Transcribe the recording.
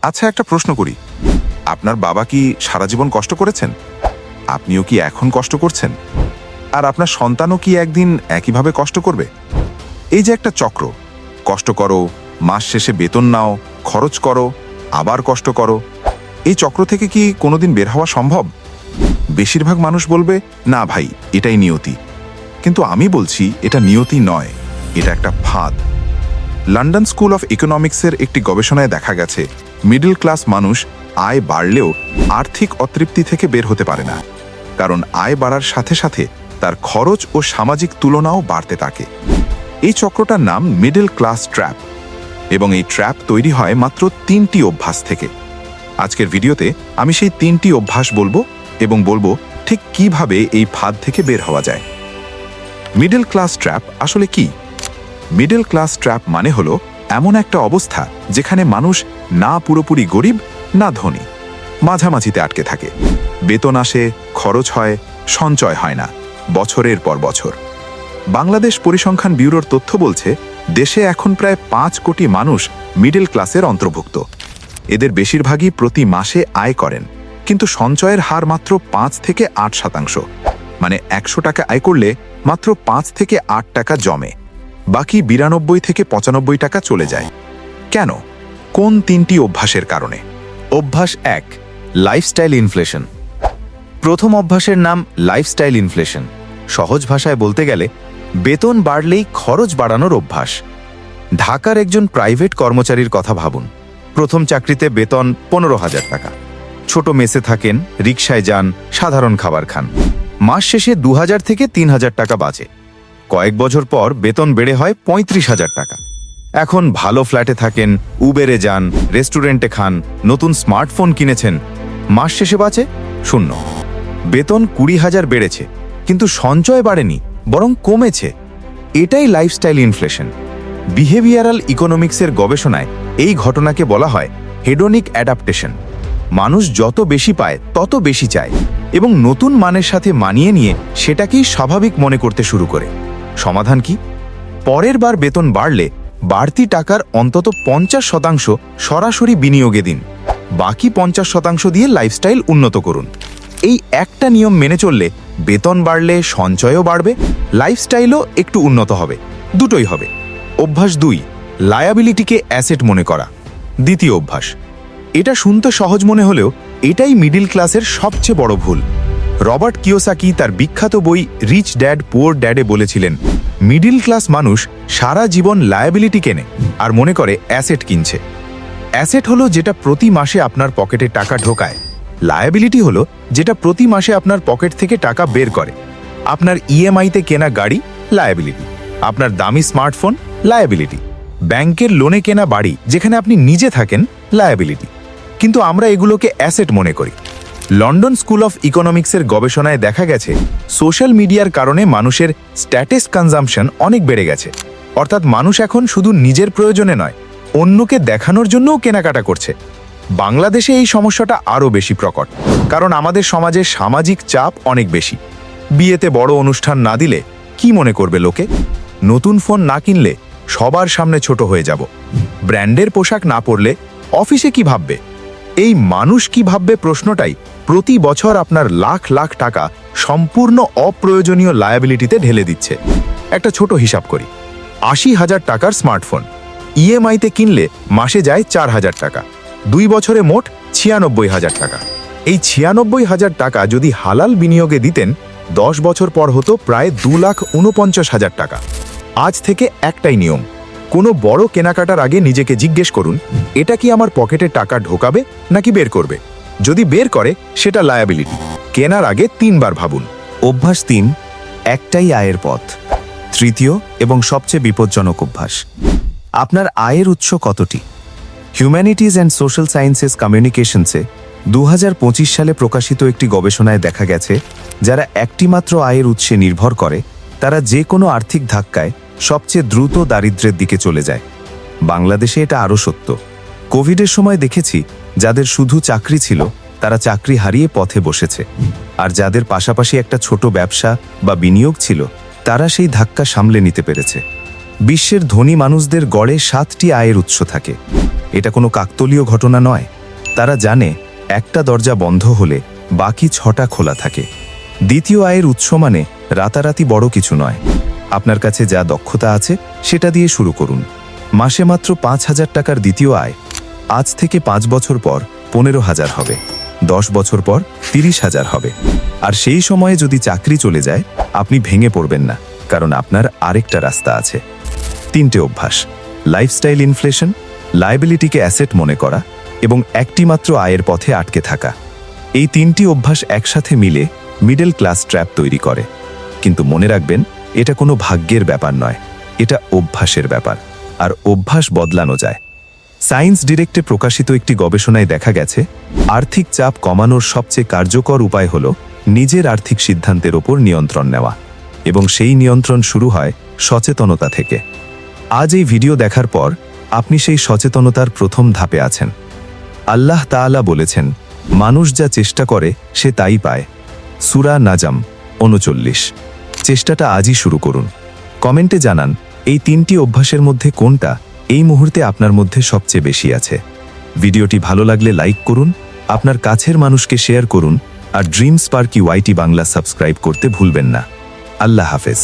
আচ্ছা, একটা প্রশ্ন করি। আপনার বাবা কি সারা জীবন কষ্ট করেছেন? আপনিও কি এখন কষ্ট করছেন? আর আপনার সন্তানও কি একদিন একইভাবে কষ্ট করবে? এই যে একটা চক্র, কষ্ট করো, মাস শেষে বেতন নাও, খরচ করো, আবার কষ্ট করো, এই চক্র থেকে কি কোনোদিন বের হওয়া সম্ভব? বেশিরভাগ মানুষ বলবে, না ভাই, এটাই নিয়তি। কিন্তু আমি বলছি, এটা নিয়তি নয়, এটা একটা ফাঁদ। লন্ডন স্কুল অফ ইকোনমিক্সের একটি গবেষণায় দেখা গেছে, মিডল ক্লাস মানুষ আয় বাড়লেও আর্থিক অতৃপ্তি থেকে বের হতে পারে না, কারণ আয় বাড়ার সাথে সাথে তার খরচ ও সামাজিক তুলনাও বাড়তে থাকে। এই চক্রটার নাম মিডল ক্লাস ট্র্যাপ, এবং এই ট্র্যাপ তৈরি হয় মাত্র 3টি অভ্যাস থেকে। আজকের ভিডিওতে আমি সেই 3টি অভ্যাস বলবো এবং বলবো ঠিক কিভাবে এই ফাঁদ থেকে বের হওয়া যায়। মিডল ক্লাস ট্র্যাপ আসলে কি? মিডল ক্লাস ট্র্যাপ মানে হলো এমন একটা অবস্থা যেখানে মানুষ না পুরোপুরি গরিব না ধনী, মাঝামাঝিতে আটকে থাকে। বেতন আসে, খরচ হয়, সঞ্চয় হয় না, বছরের পর বছর। বাংলাদেশ পরিসংখ্যান ব্যুরোর তথ্য বলছে, দেশে এখন প্রায় 5 কোটি মানুষ মিডল ক্লাসের অন্তর্ভুক্ত। এদের বেশিরভাগই প্রতি মাসে আয় করেন, কিন্তু সঞ্চয়ের হার মাত্র 5 থেকে 8%। মানে 100 টাকা আয় করলে মাত্র 5 থেকে 8 টাকা জমে, বাকি 92 থেকে 95 টাকা চলে যায়। কেন? কোন 3টি অভ্যাসের কারণে? অভ্যাস 1, লাইফস্টাইল ইনফ্লেশন। প্রথম অভ্যাসের নাম লাইফস্টাইল ইনফ্লেশন। সহজ ভাষায় বলতে গেলে বেতন বাড়লেই খরচ বাড়ানোর অভ্যাস। ঢাকার একজন প্রাইভেট কর্মচারীর কথা ভাবুন। প্রথম চাকরিতে বেতন 15,000 টাকা। ছোট মেসে থাকেন, রিকশায় যান, সাধারণ খাবার খান। মাস শেষে 2,000 থেকে 3,000 টাকা বাঁচে। কয়েক বছর পর বেতন বেড়ে হয় 35,000 টাকা। এখন ভালো ফ্ল্যাটে থাকেন, উবেরে যান, রেস্টুরেন্টে খান, নতুন স্মার্টফোন কিনেছেন। মাস শেষে বাঁচে 0। বেতন 20,000 বেড়েছে, কিন্তু সঞ্চয় বাড়েনি, বরং কমেছে। এটাই লাইফস্টাইল ইনফ্লেশন। বিহেভিয়ারাল ইকোনমিক্সের গবেষণায় এই ঘটনাকে বলা হয় হেডোনিক অ্যাডাপ্টেশন। মানুষ যত বেশি পায় তত বেশি চায়, এবং নতুন মানের সাথে মানিয়ে নিয়ে সেটাকেই স্বাভাবিক মনে করতে শুরু করে। সমাধান কি? পরের বার বেতন বাড়লে বাড়তি টাকার অন্তত 50% সরাসরি বিনিয়োগে দিন। বাকি 50% দিয়ে লাইফস্টাইল উন্নত করুন। এই একটা নিয়ম মেনে চললে বেতন বাড়লে সঞ্চয়ও বাড়বে, লাইফস্টাইলও একটু উন্নত হবে, দুটোই হবে। অভ্যাস 2, লায়াবিলিটিকে অ্যাসেট মনে করা। দ্বিতীয় অভ্যাস। এটা শুনতে সহজ মনে হলেও এটাই মিডল ক্লাসের সবচেয়ে বড় ভুল। রবার্ট কিওসাকি তার বিখ্যাত বই রিচ ড্যাড পুয়ার ড্যাডে বলেছিলেন, মিডল ক্লাস মানুষ সারা জীবন লায়াবিলিটি কেনে আর মনে করে অ্যাসেট কিনছে। অ্যাসেট হলো যেটা প্রতি মাসে আপনার পকেটে টাকা ঢোকায়। লায়াবিলিটি হলো যেটা প্রতি মাসে আপনার পকেট থেকে টাকা বের করে। আপনার ইএমআইতে কেনা গাড়ি লায়াবিলিটি, আপনার দামি স্মার্টফোন লায়াবিলিটি, ব্যাংকের লোনে কেনা বাড়ি যেখানে আপনি নিজে থাকেন লায়াবিলিটি। কিন্তু আমরা এগুলোকে অ্যাসেট মনে করি। লন্ডন স্কুল অফ ইকোনমিক্সের গবেষণায় দেখা গেছে, সোশ্যাল মিডিয়ার কারণে মানুষের স্ট্যাটাস কনজাম্পশন অনেক বেড়ে গেছে। অর্থাৎ মানুষ এখন শুধু নিজের প্রয়োজনে নয়, অন্যকে দেখানোর জন্যও কেনাকাটা করছে। বাংলাদেশে এই সমস্যাটা আরও বেশি প্রকট, কারণ আমাদের সমাজে সামাজিক চাপ অনেক বেশি। বিয়েতে বড় অনুষ্ঠান না দিলে কি মনে করবে লোকে? নতুন ফোন না কিনলে সবার সামনে ছোট হয়ে যাব। ব্র্যান্ডের পোশাক না পরলে অফিসে কি ভাববে? এই মানুষ কি ভাববে প্রশ্নটাই প্রতি বছর আপনার লাখ লাখ টাকা সম্পূর্ণ অপ্রয়োজনীয় লায়াবিলিটিতে ঢেলে দিচ্ছে। একটা ছোট হিসাব করি। 80,000 টাকার স্মার্টফোন ইএমআইতে কিনলে মাসে যায় 4,000 টাকা। 2 বছরে মোট 96,000 টাকা। এই 96,000 টাকা যদি হালাল বিনিয়োগে দিতেন, 10 বছর পর হতো প্রায় 2,49,000 টাকা। আজ থেকে একটাই নিয়ম, কোনো বড় কেনাকাটার আগে নিজেকে জিজ্ঞেস করুন, এটা কি আমার পকেটে টাকা ঢোকাবে নাকি বের করবে? যদি বের করে, সেটা লায়াবিলিটি। কেনার আগে 3 বার ভাবুন। অভ্যাস 3, একটাই আয়ের পথ। তৃতীয় এবং সবচেয়ে বিপজ্জনক অভ্যাস। আপনার আয়ের উৎস কতটি? হিউম্যানিটিজ অ্যান্ড সোশ্যাল সায়েন্সেস কমিউনিকেশনসে 2025 সালে প্রকাশিত একটি গবেষণায় দেখা গেছে, যারা একটিমাত্র আয়ের উৎসে নির্ভর করে তারা যে কোনো আর্থিক ধাক্কায় সবচেয়ে দ্রুত দারিদ্র্যের দিকে চলে যায়। বাংলাদেশে এটা আরও সত্য। কোভিডের সময় দেখেছি, যাদের শুধু চাকরি ছিল তারা চাকরি হারিয়ে পথে বসেছে, আর যাদের পাশাপাশি একটা ছোট ব্যবসা বা বিনিয়োগ ছিল তারা সেই ধাক্কা সামলে নিতে পেরেছে। বিশ্বের ধনী মানুষদের গড়ে 7টি আয়ের উৎস থাকে। এটা কোনো কাকতালীয় ঘটনা নয়। তারা জানে একটা দরজা বন্ধ হলে বাকি 6টা খোলা থাকে। দ্বিতীয় আয়ের উৎস মানে রাতারাতি বড় কিছু নয়। আপনার কাছে যা দক্ষতা আছে সেটা দিয়ে শুরু করুন। মাসে মাত্র 5,000 টাকার দ্বিতীয় আয় আজ থেকে 5 বছর পর 15,000 হবে, 10 বছর পর 30,000 হবে। আর সেই সময়ে যদি চাকরি চলে যায় আপনি ভেঙে পড়বেন না, কারণ আপনার আরেকটা রাস্তা আছে। 3টে অভ্যাস: লাইফস্টাইল ইনফ্লেশন, লায়াবিলিটিকে অ্যাসেট মনে করা এবং একটি মাত্র আয়ের পথে আটকে থাকা। এই 3টি অভ্যাস একসাথে মিলে মিডল ক্লাস ট্র্যাপ তৈরি করে। কিন্তু মনে রাখবেন, এটা কোনো ভাগ্যের ব্যাপার নয়, এটা অভ্যাসের ব্যাপার। আর অভ্যাস বদলানো যায়। সায়েন্স ডিরেক্টে প্রকাশিত একটি গবেষণায় দেখা গেছে আর্থিক চাপ কমানোর সবচেয়ে কার্যকর উপায় হল নিজের আর্থিক সিদ্ধান্তের ওপর নিয়ন্ত্রণ নেওয়া, এবং সেই নিয়ন্ত্রণ শুরু হয় সচেতনতা থেকে। আজ এই ভিডিও দেখার পর আপনি সেই সচেতনতার প্রথম ধাপে আছেন। আল্লাহ তাআলা বলেছেন, মানুষ যা চেষ্টা করে সে তাই পায়। সূরা নাজম 39। চেষ্টাটা আজই শুরু করুন। কমেন্টে জানান এই 3টি অভ্যাসের মধ্যে কোনটা এই মুহূর্তে আপনার মধ্যে সবচেয়ে বেশি আছে। ভিডিওটি ভালো লাগলে লাইক করুন, আপনার কাছের মানুষকে শেয়ার করুন, আর ড্রিম স্পার্কি ওয়াইটি বাংলা সাবস্ক্রাইব করতে ভুলবেন না। আল্লাহ হাফেজ।